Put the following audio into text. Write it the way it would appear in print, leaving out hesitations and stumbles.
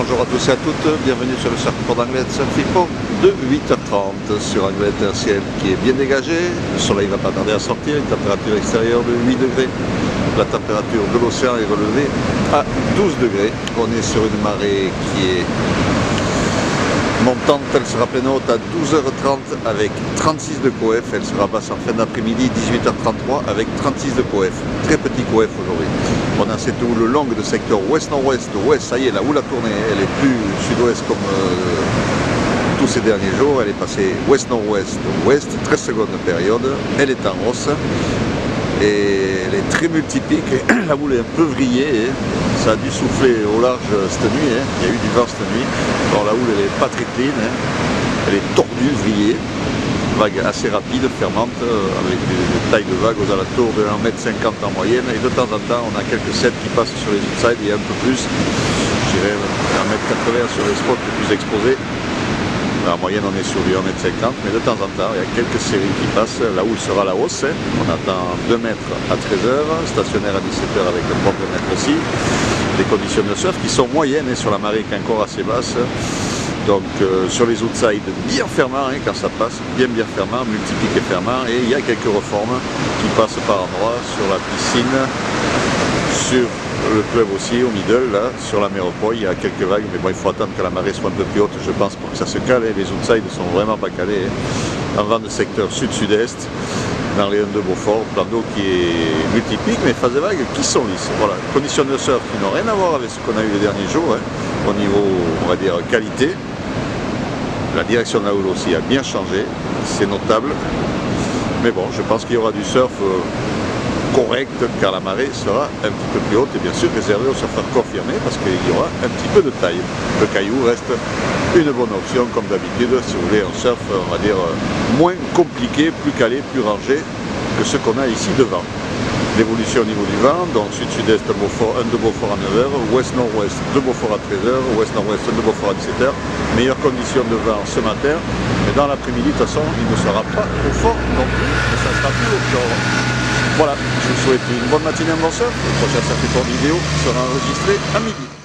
Bonjour à tous et à toutes, bienvenue sur le surfboard d'Anglet Surfing de 8h30 sur Anglet, un ciel qui est bien dégagé, le soleil va pas tarder à sortir, une température extérieure de 8 degrés, la température de l'océan est relevée à 12 degrés, on est sur une marée qui est montante, elle sera pleine haute à 12h30 avec 36 de coef, elle sera basse en fin d'après-midi 18h33 avec 36 de coef, très petit coef aujourd'hui. On a cette houle longue de secteur ouest-nord-ouest, ouest, ça y est, la houle a tourné, elle est plus sud-ouest comme tous ces derniers jours, elle est passée ouest-nord-ouest, ouest, 13 secondes de période, elle est en hausse et elle est très multiplique, la houle est un peu vrillée, ça a dû souffler au large cette nuit, il y a eu du vent cette nuit, alors la houle elle est pas très clean, elle est tordue, vrillée, vague assez rapide, fermante, avec des tailles de vagues aux alentours de 1,50 m en moyenne, et de temps en temps on a quelques sets qui passent sur les outsides, et un peu plus, je dirais 1,80 m sur les spots les plus exposés. En moyenne on est sur du 1,50 m, mais de temps en temps il y a quelques séries qui passent, la houle sera à la hausse, on attend 2 mètres à 13h, stationnaire à 17h avec le propre mètre aussi, des conditions de surf qui sont moyennes sur la marée qui est encore assez basse, donc sur les outsides bien fermant quand ça passe, bien fermant, multiplique et fermant, et il y a quelques reformes qui passent par endroits sur la piscine, sur le club aussi, au middle, là, sur la mer au Poi, il y a quelques vagues, mais bon, il faut attendre que la marée soit un peu plus haute, je pense, pour que ça se cale, les outsides ne sont vraiment pas calés, en vent de secteur sud-sud-est, dans les 1 de Beaufort, plan d'eau qui est multiplique, mais phase de vagues qui sont lisses. Voilà, conditions de surf qui n'ont rien à voir avec ce qu'on a eu les derniers jours, au niveau, on va dire, qualité. La direction de la houle aussi a bien changé, c'est notable, mais bon, je pense qu'il y aura du surf correct car la marée sera un petit peu plus haute et bien sûr réservée aux surfeurs confirmés parce qu'il y aura un petit peu de taille. Le caillou reste une bonne option comme d'habitude si vous voulez un surf, on va dire, moins compliqué, plus calé, plus rangé que ce qu'on a ici devant. L'évolution au niveau du vent, donc sud-sud-est, 1 de Beaufort à 9h, ouest-nord-ouest, 2 Beaufort à 13h, ouest-nord-ouest, 1 de Beaufort à 17h. Meilleures conditions de vent ce matin, mais dans l'après-midi, de toute façon, il ne sera pas trop fort non plus, mais ça sera plus au shore. Voilà, je vous souhaite une bonne matinée, un bon surf. Le prochain surf vidéo sera enregistré à midi.